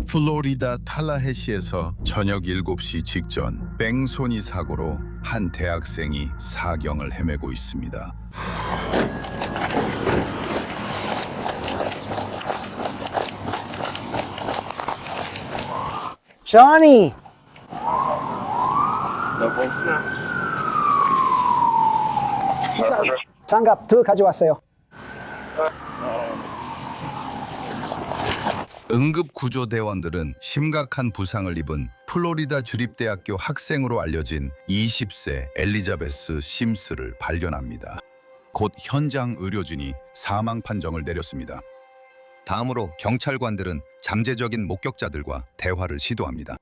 플로리다 탈라헤시에서 저녁 7시 직전 뺑소니 사고로 한 대학생이 사경을 헤매고 있습니다. Johnny! 장갑 더 가져왔어요. 응급구조대원들은 심각한 부상을 입은 플로리다 주립대학교 학생으로 알려진 20세 엘리자베스 심스를 발견합니다. 곧 현장 의료진이 사망 판정을 내렸습니다. 다음으로 경찰관들은 잠재적인 목격자들과 대화를 시도합니다.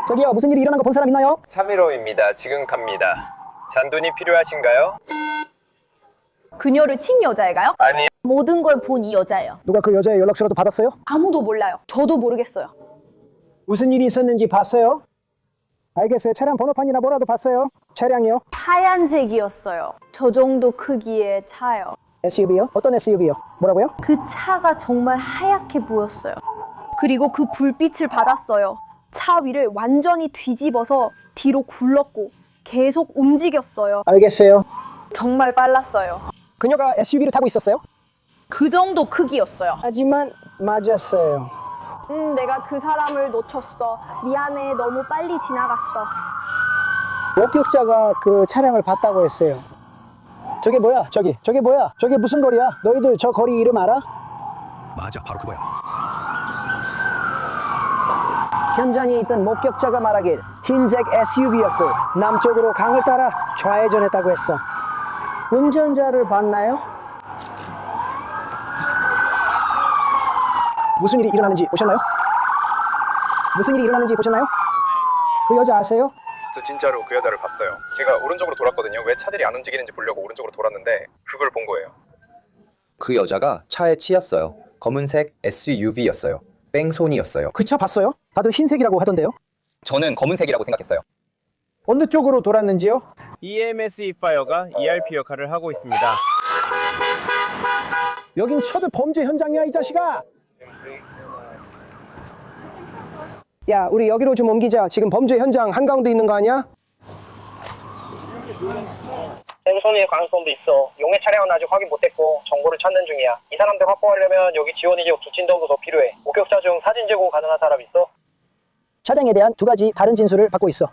저기요, 무슨 일이 일어난 거 본 사람 있나요? 315입니다. 지금 갑니다. 잔돈이 필요하신가요? 그녀를 친 여자애가요? 아니요. 모든 걸 본 이 여자예요. 누가 그 여자의 연락처라도 받았어요? 아무도 몰라요. 저도 모르겠어요. 무슨 일이 있었는지 봤어요? 알겠어요. 차량 번호판이나 뭐라도 봤어요? 차량이요? 하얀색이었어요. 저 정도 크기의 차요. SUV요? 어떤 SUV요? 뭐라고요? 그 차가 정말 하얗게 보였어요. 그리고 그 불빛을 받았어요. 차 위를 완전히 뒤집어서 뒤로 굴렀고 계속 움직였어요. 알겠어요. 정말 빨랐어요. 그녀가 SUV를 타고 있었어요? 그 정도 크기였어요. 하지만 맞았어요. 내가 그 사람을 놓쳤어. 미안해. 너무 빨리 지나갔어. 목격자가 그 차량을 봤다고 했어요. 저게 뭐야? 저게 뭐야? 저게 무슨 거리야? 너희들 저 거리 이름 알아? 맞아, 바로 그거야. 현장에 있던 목격자가 말하길 흰색 SUV였고 남쪽으로 강을 따라 좌회전했다고 했어. 운전자를 봤나요? 무슨 일이 일어났는지 보셨나요? 무슨 일이 일어났는지 보셨나요? 그 여자 아세요? 저 진짜로 그 여자를 봤어요. 제가 오른쪽으로 돌았거든요. 왜 차들이 안 움직이는지 보려고 오른쪽으로 돌았는데 그걸 본 거예요. 그 여자가 차에 치였어요. 검은색 SUV였어요. 뺑소니였어요. 그 차 봤어요? 다들 흰색이라고 하던데요? 저는 검은색이라고 생각했어요. 어느 쪽으로 돌았는지요? EMS 파이어가 ERP 역할을 하고 있습니다. 여긴 쳐도 범죄 현장이야, 이 자식아! 야, 우리 여기로 좀 옮기자. 지금 범죄 현장 한가운데 있는 거 아니야? 뺑소니의 가능성도 있어. 용의 차량은 아직 확인 못했고 정보를 찾는 중이야. 이 사람들 확보하려면 여기 지원이 지역 주진동도 더 필요해. 목격자 중 사진 제공 가능한 사람 있어? 차량에 대한 2가지 다른 진술을 받고 있어.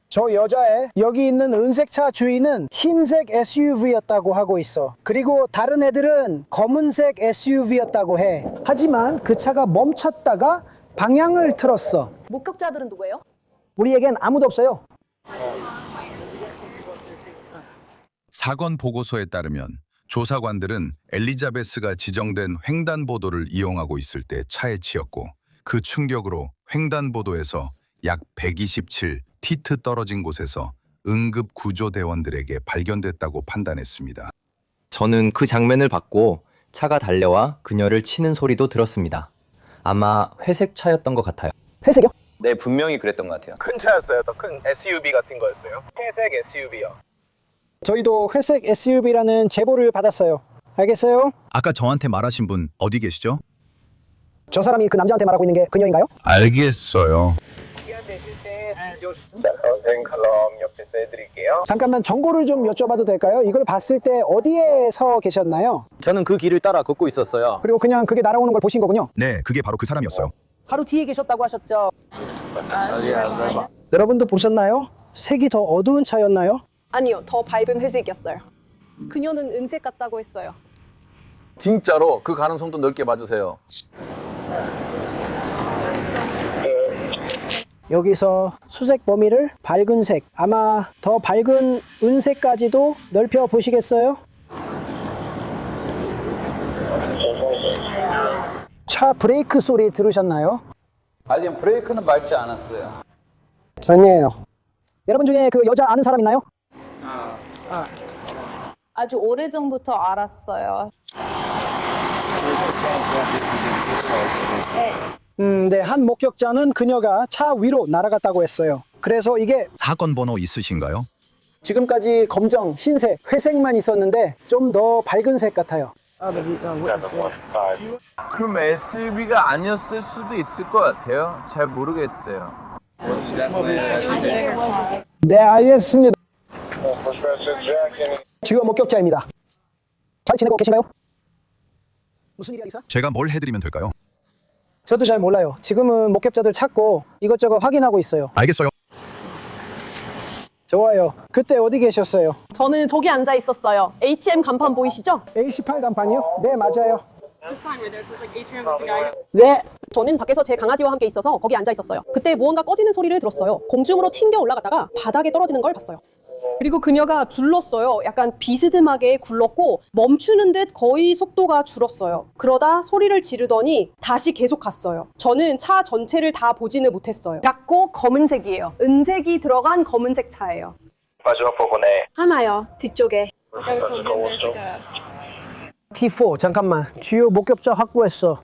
저 여자애 여기 있는 은색 차 주인은 흰색 SUV였다고 하고 있어. 그리고 다른 애들은 검은색 SUV였다고 해. 하지만 그 차가 멈췄다가 방향을 틀었어. 목격자들은 누구예요? 우리에겐 아무도 없어요. 사건 보고서에 따르면 조사관들은 엘리자베스가 지정된 횡단보도를 이용하고 있을 때 차에 치였고 그 충격으로 횡단보도에서 약 127피트 떨어진 곳에서 응급구조대원들에게 발견됐다고 판단했습니다. 저는 그 장면을 봤고 차가 달려와 그녀를 치는 소리도 들었습니다. 아마 회색 차였던 것 같아요. 회색이요? 네, 분명히 그랬던 것 같아요. 큰 차였어요. 더 큰 SUV 같은 거였어요. 회색 SUV요. 저희도 회색 SUV라는 제보를 받았어요. 알겠어요? 아까 저한테 말하신 분 어디 계시죠? 저 사람이 그 남자한테 말하고 있는 게 그녀인가요? 알겠어요. 선생 컬럼 옆에서 해드릴게요. 잠깐만 정보를 좀 여쭤봐도 될까요? 이걸 봤을 때 어디에 서 계셨나요? 저는 그 길을 따라 걷고 있었어요. 그리고 그냥 그게 날아오는 걸 보신 거군요. 네, 그게 바로 그 사람이었어요. 하루 뒤에 계셨다고 하셨죠? 여러분도 보셨나요? 색이 더 어두운 차였나요? 아니요. 더 밝은 회색이었어요. 그녀는 은색 같다고 했어요. 진짜로 그 가능성도 넓게 봐주세요. 여기서 수색 범위를 밝은색, 아마 더 밝은 은색까지도 넓혀 보시겠어요? 차 브레이크 소리 들으셨나요? 아직 브레이크는 밟지 않았어요. 아니에요. 여러분 중에 그 여자 아는 사람 있나요? 아주 오래전부터 알았어요. 네, 한 목격자는 그녀가 차 위로 날아갔다고 했어요. 그래서 이게 사건 번호 있으신가요? 지금까지 검정, 흰색, 회색만 있었는데 좀 더 밝은 색 같아요. 그럼 SUV가 아니었을 수도 있을 것 같아요. 잘 모르겠어요. 네, 알겠습니다. 주요 목격자입니다. 잘 지내고 계신가요? 무슨 일이야, 기사? 제가 뭘 해드리면 될까요? 저도 잘 몰라요. 지금은 목격자들 찾고 이것저것 확인하고 있어요. 알겠어요. 좋아요. 그때 어디 계셨어요? 저는 저기 앉아 있었어요. H&M 간판 보이시죠? A18 간판이요? 네, 맞아요. 네. 저는 밖에서 제 강아지와 함께 있어서 거기 앉아 있었어요. 그때 무언가 꺼지는 소리를 들었어요. 공중으로 튕겨 올라갔다가 바닥에 떨어지는 걸 봤어요. 그리고 그녀가 굴렀어요. 약간 비스듬하게 굴렀고 멈추는 듯 거의 속도가 줄었어요. 그러다 소리를 지르더니 다시 계속 갔어요. 저는 차 전체를 다 보지는 못했어요. 작고 검은색이에요. 은색이 들어간 검은색 차예요. 마지막 부분에 하나요, 뒤쪽에. T4, 잠깐만. 주요 목격자 확보했어.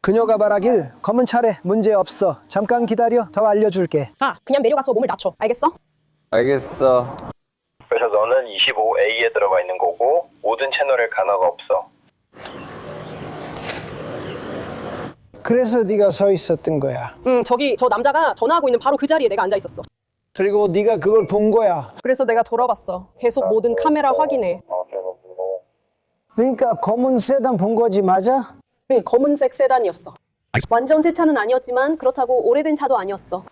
그녀가 말하길 검은 차래 문제 없어. 잠깐 기다려. 더 알려줄게. 그냥 내려가서 몸을 낮춰. 알겠어? 알겠어. 그래서 너는 25A에 들어가 있는 거고 모든 채널에 간화가 없어. 그래서 네가 서 있었던 거야. 저기 저 남자가 전화하고 있는 바로 그 자리에 내가 앉아 있었어. 그리고 네가 그걸 본 거야. 그래서 내가 돌아봤어. 계속 모든 카메라 확인해. 그러니까 검은 세단 본 거지, 맞아? 검은색 세단이었어. 완전 새 차는 아니었지만 그렇다고 오래된 차도 아니었어.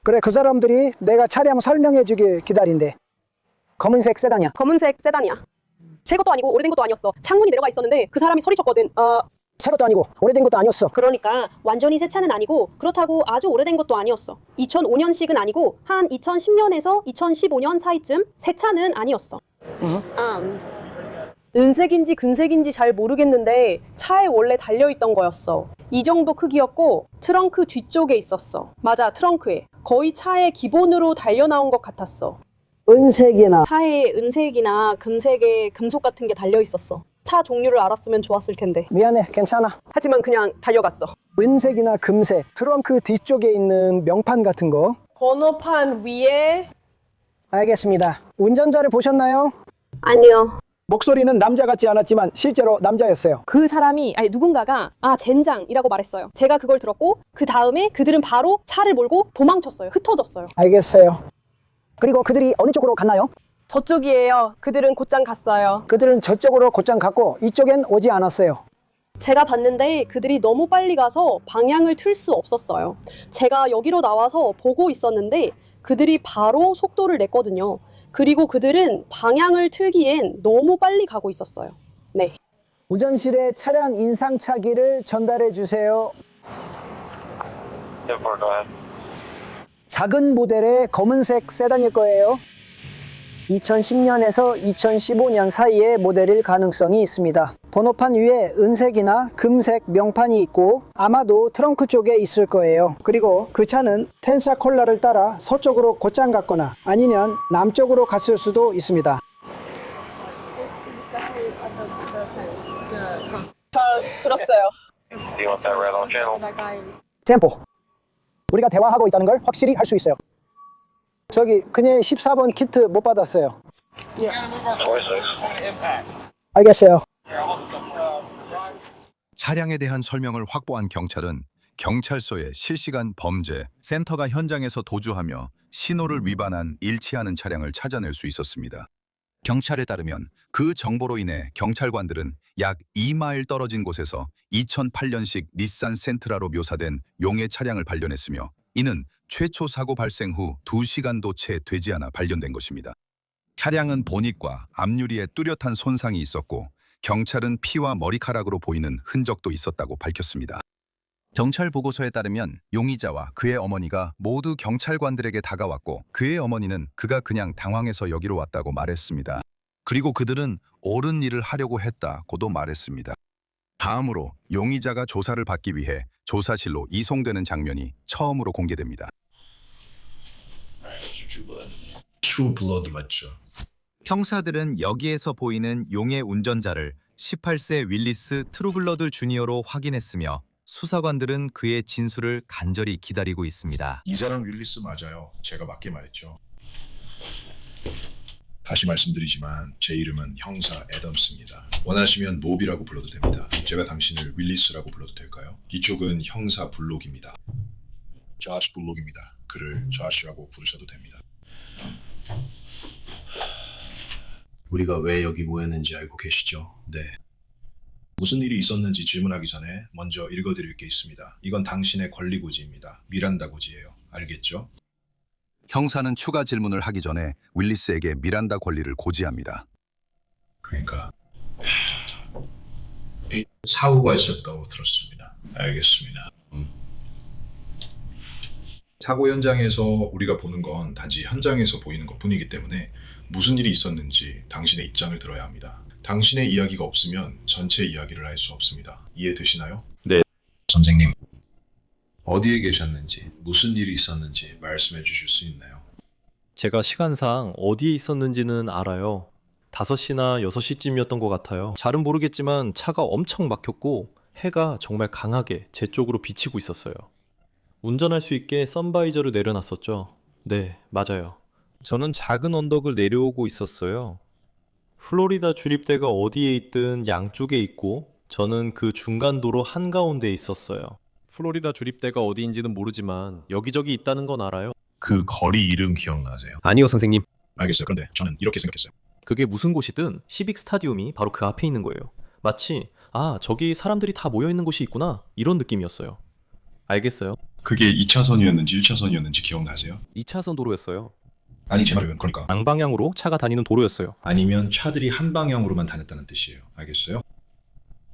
그래, 그 사람들이 내가 차량 설명해 주길 기다린대. 검은색 세단이야. 검은색 세단이야. 새 것도 아니고 오래된 것도 아니었어. 창문이 내려가 있었는데 그 사람이 소리쳤거든. 새 것도 아니고 오래된 것도 아니었어. 그러니까 완전히 새 차는 아니고 그렇다고 아주 오래된 것도 아니었어. 2005년식은 아니고 한 2010년에서 2015년 사이쯤 새 차는 아니었어. 은색인지 금색인지 잘 모르겠는데 차에 원래 달려있던 거였어. 이 정도 크기였고 트렁크 뒤쪽에 있었어. 맞아, 트렁크에. 거의 차에 기본으로 달려나온 것 같았어. 은색이나. 차에 은색이나 금색의 금속 같은 게 달려있었어. 차 종류를 알았으면 좋았을 텐데. 미안해, 괜찮아. 하지만 그냥 달려갔어. 은색이나 금색, 트렁크 뒤쪽에 있는 명판 같은 거. 번호판 위에. 알겠습니다. 운전자를 보셨나요? 아니요. 목소리는 남자 같지 않았지만 실제로 남자였어요. 그 사람이 누군가가 젠장이라고 말했어요. 제가 그걸 들었고 그 다음에 그들은 바로 차를 몰고 도망쳤어요. 흩어졌어요. 알겠어요. 그리고 그들이 어느 쪽으로 갔나요? 저쪽이에요. 그들은 곧장 갔어요. 그들은 저쪽으로 곧장 갔고 이쪽엔 오지 않았어요. 제가 봤는데 그들이 너무 빨리 가서 방향을 틀 수 없었어요. 제가 여기로 나와서 보고 있었는데 그들이 바로 속도를 냈거든요. 그리고 그들은 방향을 틀기엔 너무 빨리 가고 있었어요. 네. 우전실에 차량 인상착의를 전달해 주세요. 작은 모델의 검은색 세단일 거예요. 2010년에서 2015년 사이의 모델일 가능성이 있습니다. 번호판 위에 은색이나 금색 명판이 있고 아마도 트렁크 쪽에 있을 거예요. 그리고 그 차는 펜사콜라를 따라 서쪽으로 곧장 갔거나 아니면 남쪽으로 갔을 수도 있습니다. 들었어요. 템포. 우리가 대화하고 있다는 걸 확실히 할 수 있어요. 저기 그녀의 14번 키트 못 받았어요. 알겠어요. 차량에 대한 설명을 확보한 경찰은 경찰서의 실시간 범죄 센터가 현장에서 도주하며 신호를 위반한 일치하는 차량을 찾아낼 수 있었습니다. 경찰에 따르면 그 정보로 인해 경찰관들은 약 2마일 떨어진 곳에서 2008년식 닛산 센트라로 묘사된 용의 차량을 발견했으며 이는 최초 사고 발생 후 2시간도 채 되지 않아 발견된 것입니다. 차량은 보닛과 앞유리에 뚜렷한 손상이 있었고 경찰은 피와 머리카락으로 보이는 흔적도 있었다고 밝혔습니다. 경찰 보고서에 따르면 용의자와 그의 어머니가 모두 경찰관들에게 다가왔고 그의 어머니는 그가 그냥 당황해서 여기로 왔다고 말했습니다. 그리고 그들은 옳은 일을 하려고 했다고도 말했습니다. 다음으로 용의자가 조사를 받기 위해 조사실로 이송되는 장면이 처음으로 공개됩니다. True Blood 맞죠. 형사들은 여기에서 보이는 용의 운전자를 18세 윌리스 트루블러드 주니어로 확인했으며 수사관들은 그의 진술을 간절히 기다리고 있습니다. 이 사람 윌리스 맞아요. 제가 맞게 말했죠. 다시 말씀드리지만 제 이름은 형사 애덤스입니다. 원하시면 노비라고 불러도 됩니다. 제가 당신을 윌리스라고 불러도 될까요? 이쪽은 형사 블록입니다. 조시 블록입니다. 그를 조시라고 부르셔도 됩니다. 우리가 왜 여기 모였는지 알고 계시죠? 네. 무슨 일이 있었는지 질문하기 전에 먼저 읽어드릴 게 있습니다. 이건 당신의 권리고지입니다. 미란다 고지예요. 알겠죠? 형사는 추가 질문을 하기 전에 윌리스에게 미란다 권리를 고지합니다. 그러니까 사고가 있었다고 들었습니다. 알겠습니다. 사고 현장에서 우리가 보는 건 단지 현장에서 보이는 것뿐이기 때문에 무슨 일이 있었는지 당신의 입장을 들어야 합니다. 당신의 이야기가 없으면 전체 이야기를 할 수 없습니다. 이해되시나요? 네. 선생님, 어디에 계셨는지, 무슨 일이 있었는지 말씀해 주실 수 있나요? 제가 시간상 어디에 있었는지는 알아요. 5시나 6시쯤이었던 것 같아요. 잘은 모르겠지만 차가 엄청 막혔고 해가 정말 강하게 제 쪽으로 비치고 있었어요. 운전할 수 있게 선바이저를 내려놨었죠. 네, 맞아요. 저는 작은 언덕을 내려오고 있었어요. 플로리다 주립대가 어디에 있든 양쪽에 있고 저는 그 중간 도로 한가운데에 있었어요. 플로리다 주립대가 어디인지는 모르지만 여기저기 있다는 건 알아요. 그 거리 이름 기억나세요? 아니요, 선생님. 알겠어요. 그런데 저는 이렇게 생각했어요. 그게 무슨 곳이든 시빅 스타디움이 바로 그 앞에 있는 거예요. 마치 저기 사람들이 다 모여있는 곳이 있구나 이런 느낌이었어요. 알겠어요? 그게 2차선이었는지 1차선이었는지 기억나세요? 2차선 도로였어요. 아니, 제 말은 그러니까 양방향으로 차가 다니는 도로였어요. 아니면 차들이 한 방향으로만 다녔다는 뜻이에요. 알겠어요?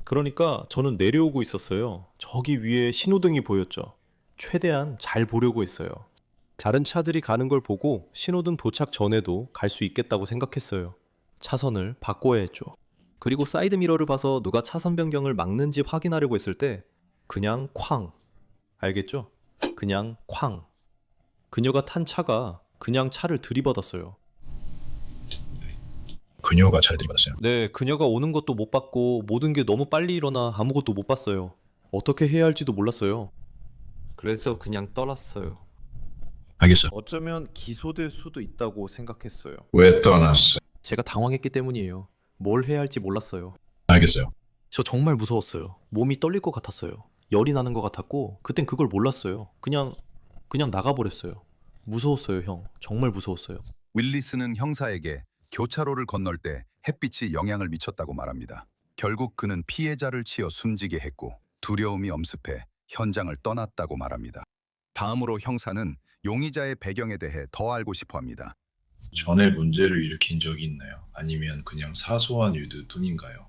그러니까 저는 내려오고 있었어요. 저기 위에 신호등이 보였죠. 최대한 잘 보려고 했어요. 다른 차들이 가는 걸 보고 신호등 도착 전에도 갈 수 있겠다고 생각했어요. 차선을 바꿔야 했죠. 그리고 사이드 미러를 봐서 누가 차선 변경을 막는지 확인하려고 했을 때 그냥 쾅. 알겠죠? 그냥 쾅. 그녀가 탄 차가 그냥 차를 들이받았어요. 그녀가 차를 들이받았어요? 네, 그녀가 오는 것도 못 봤고 모든 게 너무 빨리 일어나 아무것도 못 봤어요. 어떻게 해야 할지도 몰랐어요. 그래서 그냥 떠났어요. 알겠어요. 어쩌면 기소될 수도 있다고 생각했어요. 왜 떠났어요? 제가 당황했기 때문이에요. 뭘 해야 할지 몰랐어요. 알겠어요. 저 정말 무서웠어요. 몸이 떨릴 것 같았어요. 열이 나는 것 같았고 그땐 그걸 몰랐어요. 그냥 나가버렸어요. 무서웠어요, 형. 정말 무서웠어요. 윌리스는 형사에게 교차로를 건널 때 햇빛이 영향을 미쳤다고 말합니다. 결국 그는 피해자를 치어 숨지게 했고 두려움이 엄습해 현장을 떠났다고 말합니다. 다음으로 형사는 용의자의 배경에 대해 더 알고 싶어 합니다. 전에 문제를 일으킨 적이 있나요? 아니면 그냥 사소한 일들 뿐인가요?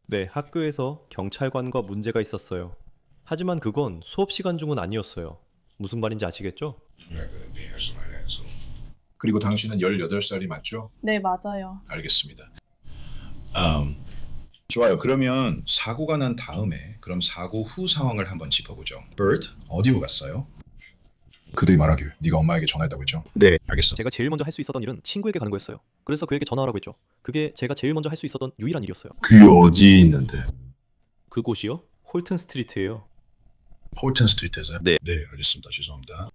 네, 학교에서 경찰관과 문제가 있었어요. 하지만 그건 수업 시간 중은 아니었어요. 무슨 말인지 아시겠죠? 그리고 당신은 18살이 맞죠? 네, 맞아요. 알겠습니다. 좋아요. 그러면 사고가 난 다음에 그럼 사고 후 상황을 한번 짚어보죠. 버트, 어디로 갔어요? 그들이 말하길 네가 엄마에게 전화했다고 했죠? 네. 알겠어. 제가 제일 먼저 할 수 있었던 일은 친구에게 가는 거였어요. 그래서 그에게 전화하라고 했죠. 그게 제가 제일 먼저 할 수 있었던 유일한 일이었어요. 그게 어디에 있는데? 그곳이요? 홀튼 스트리트예요. 홀튼 스트리트에서요? 네. 네, 알겠습니다. 죄송합니다.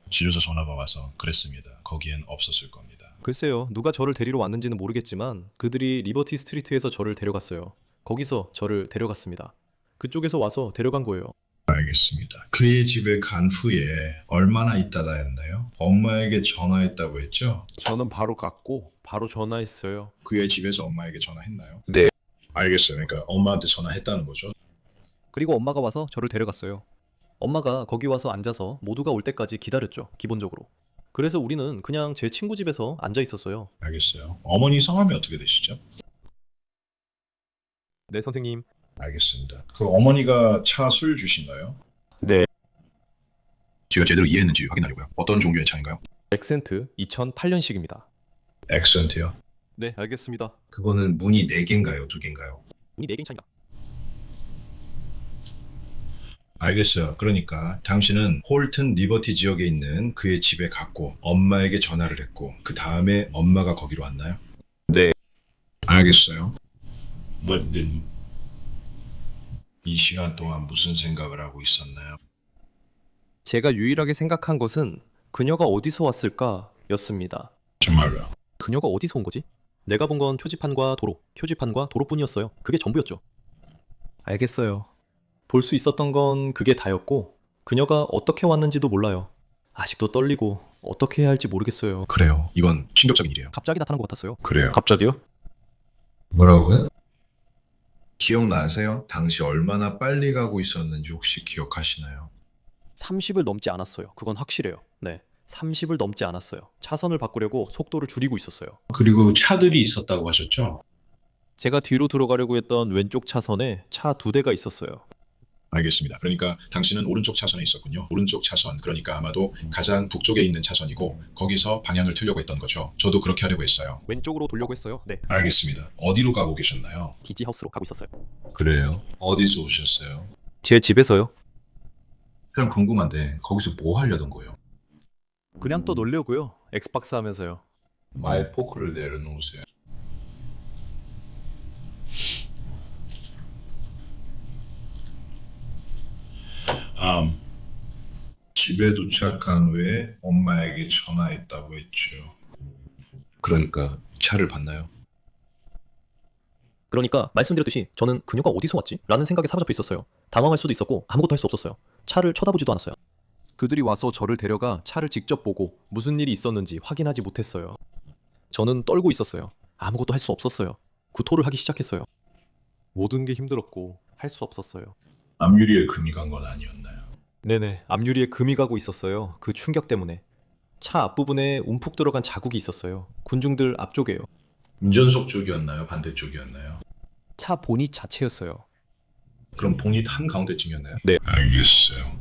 지도서 전화가 와서 그랬습니다. 거기엔 없었을 겁니다. 글쎄요. 누가 저를 데리러 왔는지는 모르겠지만 그들이 리버티 스트리트에서 저를 데려갔어요. 거기서 저를 데려갔습니다. 그쪽에서 와서 데려간 거예요. 알겠습니다. 그의 집에 간 후에 얼마나 있다가 했나요? 엄마에게 전화했다고 했죠? 저는 바로 갔고 바로 전화했어요. 그의 집에서 엄마에게 전화했나요? 네. 알겠어요. 그러니까 엄마한테 전화했다는 거죠? 그리고 엄마가 와서 저를 데려갔어요. 엄마가 거기 와서 앉아서 모두가 올 때까지 기다렸죠. 기본적으로. 그래서 우리는 그냥 제 친구 집에서 앉아 있었어요. 알겠어요. 어머니 성함이 어떻게 되시죠? 네, 선생님. 알겠습니다. 그 어머니가 차 술 주신가요? 네. 제가 제대로 이해했는지 확인하려고요. 어떤 종류의 차인가요? 엑센트 2008년식입니다. 엑센트요? 네, 알겠습니다. 그거는 문이 4개인가요? 2개인가요? 문이 4개인 차입니다. 알겠어요. 그러니까 당신은 홀튼 리버티 지역에 있는 그의 집에 갔고 엄마에게 전화를 했고 그 다음에 엄마가 거기로 왔나요? 네. 알겠어요. 이 시간 동안 무슨 생각을 하고 있었나요? 제가 유일하게 생각한 것은 그녀가 어디서 왔을까 였습니다. 정말로요? 그녀가 어디서 온 거지? 내가 본 건 표지판과 도로, 표지판과 도로뿐이었어요. 그게 전부였죠. 알겠어요. 볼 수 있었던 건 그게 다였고 그녀가 어떻게 왔는지도 몰라요. 아직도 떨리고 어떻게 해야 할지 모르겠어요. 그래요. 이건 충격적인 일이에요. 갑자기 나타난 것 같았어요. 그래요. 갑자기요? 뭐라고요? 기억나세요? 당시 얼마나 빨리 가고 있었는지 혹시 기억하시나요? 30을 넘지 않았어요. 그건 확실해요. 네. 30을 넘지 않았어요. 차선을 바꾸려고 속도를 줄이고 있었어요. 그리고 차들이 있었다고 하셨죠? 제가 뒤로 들어가려고 했던 왼쪽 차선에 차 2대가 있었어요. 알겠습니다. 그러니까 당신은 오른쪽 차선에 있었군요. 오른쪽 차선, 그러니까 아마도 가장 북쪽에 있는 차선이고 거기서 방향을 틀려고 했던 거죠. 저도 그렇게 하려고 했어요. 왼쪽으로 돌려고 했어요. 네. 알겠습니다. 어디로 가고 계셨나요? 기지하우스로 가고 있었어요. 그래요? 어디서 오셨어요? 제 집에서요. 그럼 궁금한데 거기서 뭐 하려던 거예요? 그냥 또 놀려고요. 엑스박스 하면서요. 마의 포크를 내려놓으세요. 집에 도착한 후에 엄마에게 전화했다고 했죠. 그러니까 차를 봤나요? 그러니까 말씀드렸듯이 저는 그녀가 어디서 왔지? 라는 생각에 사로잡혀 있었어요. 당황할 수도 있었고 아무것도 할 수 없었어요. 차를 쳐다보지도 않았어요. 그들이 와서 저를 데려가 차를 직접 보고 무슨 일이 있었는지 확인하지 못했어요. 저는 떨고 있었어요. 아무것도 할 수 없었어요. 구토를 하기 시작했어요. 모든 게 힘들었고 할 수 없었어요. 앞유리에 금이 간 건 아니었나요? 네네, 앞유리에 금이 가고 있었어요. 그 충격 때문에. 차 앞부분에 움푹 들어간 자국이 있었어요. 군중들 앞쪽에요. 운전석 쪽이었나요? 반대쪽이었나요? 차 보닛 자체였어요. 그럼 보닛 한가운데쯤이었나요? 네. 알겠어요.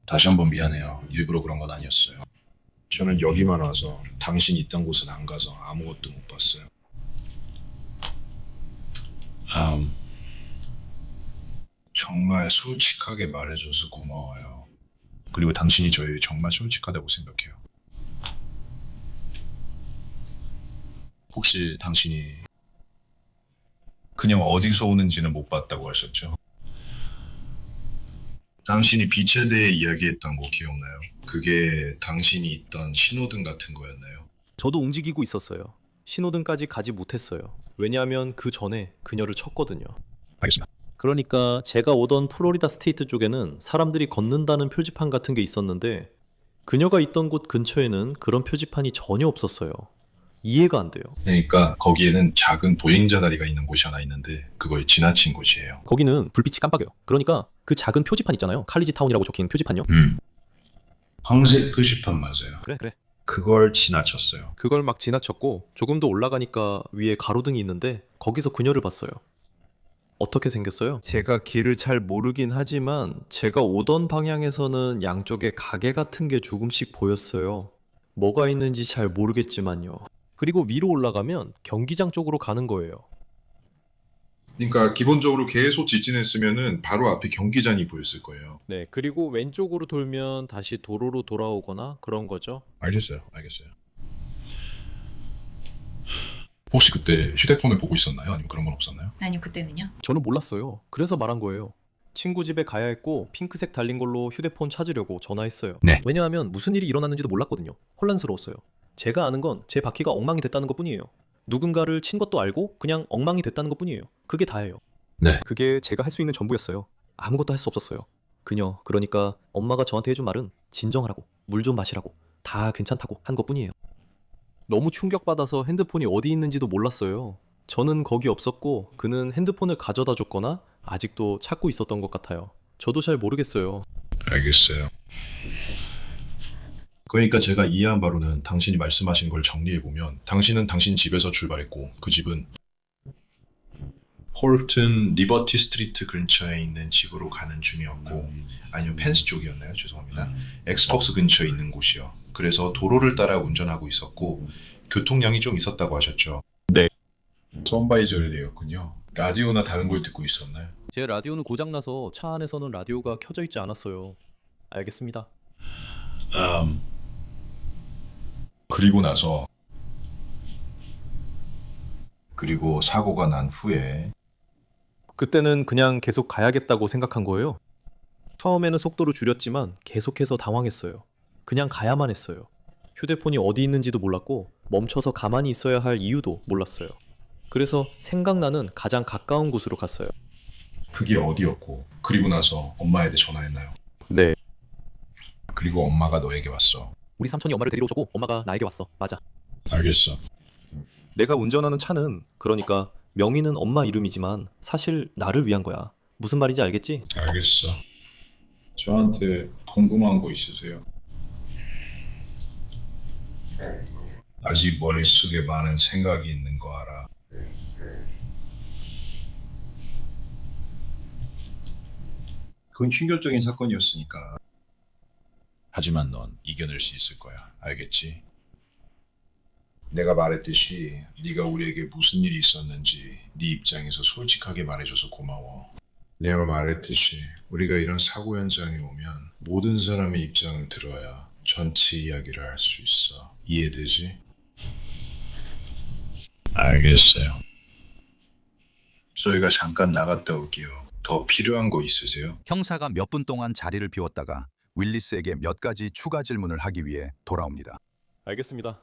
다시 한번 미안해요. 일부러 그런 건 아니었어요. 저는 여기만 와서 당신이 있던 곳은 안 가서 아무것도 못 봤어요. 정말 솔직하게 말해줘서 고마워요. 그리고 당신이 저에게 정말 솔직하다고 생각해요. 혹시 당신이 그냥 어디서 오는지는 못 봤다고 하셨죠? 당신이 빛에 대해 이야기했던 거 기억나요? 그게 당신이 있던 신호등 같은 거였나요? 저도 움직이고 있었어요. 신호등까지 가지 못했어요. 왜냐하면 그 전에 그녀를 쳤거든요. 알겠습니다. 그러니까 제가 오던 플로리다 스테이트 쪽에는 사람들이 걷는다는 표지판 같은 게 있었는데 그녀가 있던 곳 근처에는 그런 표지판이 전혀 없었어요. 이해가 안 돼요. 그러니까 거기에는 작은 보행자 다리가 있는 곳이 하나 있는데 그걸 지나친 곳이에요. 거기는 불빛이 깜빡여요. 그러니까 그 작은 표지판 있잖아요. 칼리지 타운이라고 적힌 표지판요. 황색 표지판 맞아요. 그래. 그걸 지나쳤어요. 그걸 막 지나쳤고 조금 더 올라가니까 위에 가로등이 있는데 거기서 그녀를 봤어요. 어떻게 생겼어요? 제가 길을 잘 모르긴 하지만 제가 오던 방향에서는 양쪽에 가게 같은 게 조금씩 보였어요. 뭐가 있는지 잘 모르겠지만요. 그리고 위로 올라가면 경기장 쪽으로 가는 거예요. 그러니까 기본적으로 계속 직진했으면은 바로 앞에 경기장이 보였을 거예요. 네, 그리고 왼쪽으로 돌면 다시 도로로 돌아오거나 그런 거죠. 알겠어요. 혹시 그때 휴대폰을 보고 있었나요? 아니면 그런 건 없었나요? 아니요, 그때는요. 저는 몰랐어요. 그래서 말한 거예요. 친구 집에 가야 했고 핑크색 달린 걸로 휴대폰 찾으려고 전화했어요. 네. 왜냐하면 무슨 일이 일어났는지도 몰랐거든요. 혼란스러웠어요. 제가 아는 건 제 바퀴가 엉망이 됐다는 것뿐이에요. 누군가를 친 것도 알고 그냥 엉망이 됐다는 것뿐이에요. 그게 다예요. 네. 그게 제가 할 수 있는 전부였어요. 아무것도 할 수 없었어요. 그러니까 엄마가 저한테 해준 말은 진정하라고, 물 좀 마시라고, 다 괜찮다고 한 것뿐이에요. 너무 충격받아서 핸드폰이 어디 있는지도 몰랐어요. 저는 거기 없었고 그는 핸드폰을 가져다 줬거나 아직도 찾고 있었던 것 같아요. 저도 잘 모르겠어요. 알겠어요. 그러니까 제가 이해한 바로는 당신이 말씀하신 걸 정리해보면 당신은 당신 집에서 출발했고 그 집은 홀튼 리버티 스트리트 근처에 있는 집으로 가는 중이었고 아니요 펜스 쪽이었나요? 죄송합니다. 엑스박스 근처에 있는 곳이요. 그래서 도로를 따라 운전하고 있었고 교통량이 좀 있었다고 하셨죠? 네. 선바이저를 내었군요. 라디오나 다른 걸 듣고 있었나요? 제 라디오는 고장나서 차 안에서는 라디오가 켜져 있지 않았어요. 알겠습니다. 그리고 사고가 난 후에 그때는 그냥 계속 가야겠다고 생각한 거예요. 처음에는 속도를 줄였지만 계속해서 당황했어요. 그냥 가야만 했어요. 휴대폰이 어디 있는지도 몰랐고 멈춰서 가만히 있어야 할 이유도 몰랐어요. 그래서 생각나는 가장 가까운 곳으로 갔어요. 그게 어디였고, 그리고 나서 엄마한테 전화했나요? 네. 그리고 엄마가 너에게 왔어. 우리 삼촌이 엄마를 데리러 오셨고 엄마가 나에게 왔어. 맞아. 알겠어. 내가 운전하는 차는 그러니까 명의는 엄마 이름이지만 사실 나를 위한 거야. 무슨 말인지 알겠지? 알겠어. 저한테 궁금한 거 있으세요? 아직 머릿속에 많은 생각이 있는 거 알아. 그건 충격적인 사건이었으니까. 하지만 넌 이겨낼 수 있을 거야. 알겠지? 내가 말했듯이 네가 우리에게 무슨 일이 있었는지 네 입장에서 솔직하게 말해줘서 고마워. 내가 말했듯이 우리가 이런 사고 현장에 오면 모든 사람의 입장을 들어야 전체 이야기를 할 수 있어. 이해되지? 알겠어요. 저희가 잠깐 나갔다 올게요. 더 필요한 거 있으세요? 형사가 몇 분 동안 자리를 비웠다가 윌리스에게 몇 가지 추가 질문을 하기 위해 돌아옵니다. 알겠습니다.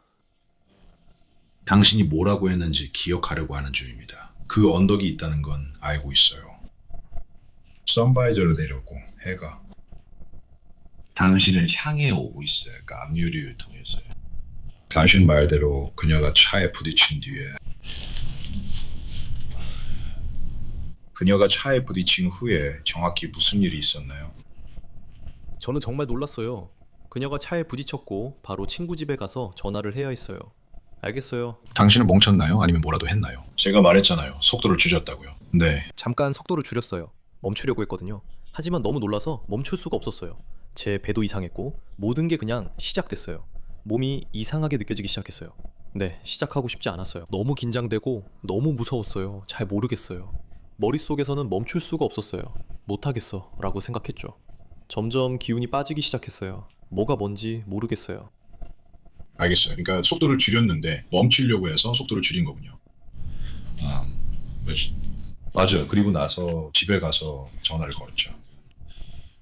당신이 뭐라고 했는지 기억하려고 하는 중입니다. 그 언덕이 있다는 건 알고 있어요. 선바이저로 내렸고 해가 당신을 향해 오고 있어요. 그러니까 앞유리를 통해서요. 당신 말대로 그녀가 차에 부딪힌 뒤에 그녀가 차에 부딪힌 후에 정확히 무슨 일이 있었나요? 저는 정말 놀랐어요. 그녀가 차에 부딪혔고 바로 친구 집에 가서 전화를 해야 했어요. 알겠어요. 당신은 멈췄나요? 아니면 뭐라도 했나요? 제가 말했잖아요. 속도를 줄였다고요. 네. 잠깐 속도를 줄였어요. 멈추려고 했거든요. 하지만 너무 놀라서 멈출 수가 없었어요. 제 배도 이상했고 모든 게 그냥 시작됐어요. 몸이 이상하게 느껴지기 시작했어요. 네, 시작하고 싶지 않았어요. 너무 긴장되고 너무 무서웠어요. 잘 모르겠어요. 머릿속에서는 멈출 수가 없었어요. 못하겠어 라고 생각했죠. 점점 기운이 빠지기 시작했어요. 뭐가 뭔지 모르겠어요. 알겠어요. 그러니까 속도를 줄였는데 멈추려고 해서 속도를 줄인 거군요. 맞아요. 그리고 나서 집에 가서 전화를 걸었죠.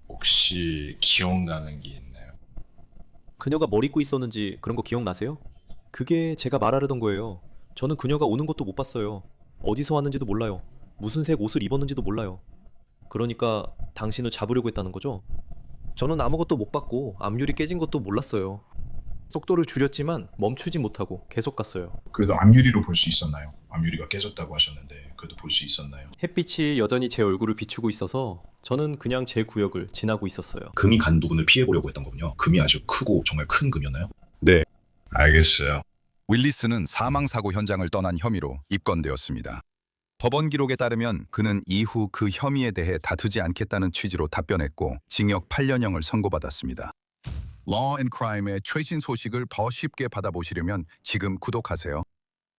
혹시 기억나는 게 있나요? 그녀가 뭘 입고 있었는지 그런 거 기억나세요? 그게 제가 말하려던 거예요. 저는 그녀가 오는 것도 못 봤어요. 어디서 왔는지도 몰라요. 무슨 색 옷을 입었는지도 몰라요. 그러니까 당신을 잡으려고 했다는 거죠? 저는 아무것도 못 봤고 앞유리 깨진 것도 몰랐어요. 속도를 줄였지만 멈추지 못하고 계속 갔어요. 그래도 앞유리로 볼 수 있었나요? 앞유리가 깨졌다고 하셨는데 그래도 볼 수 있었나요? 햇빛이 여전히 제 얼굴을 비추고 있어서 저는 그냥 제 구역을 지나고 있었어요. 금이 간 부분을 피해보려고 했던 거군요. 금이 아주 크고 정말 큰 금이었나요? 네. 알겠어요. 윌리스는 사망사고 현장을 떠난 혐의로 입건되었습니다. 법원 기록에 따르면 그는 이후 그 혐의에 대해 다투지 않겠다는 취지로 답변했고 징역 8년형을 선고받았습니다. Law and Crime의 최신 소식을 더 쉽게 받아보시려면 지금 구독하세요.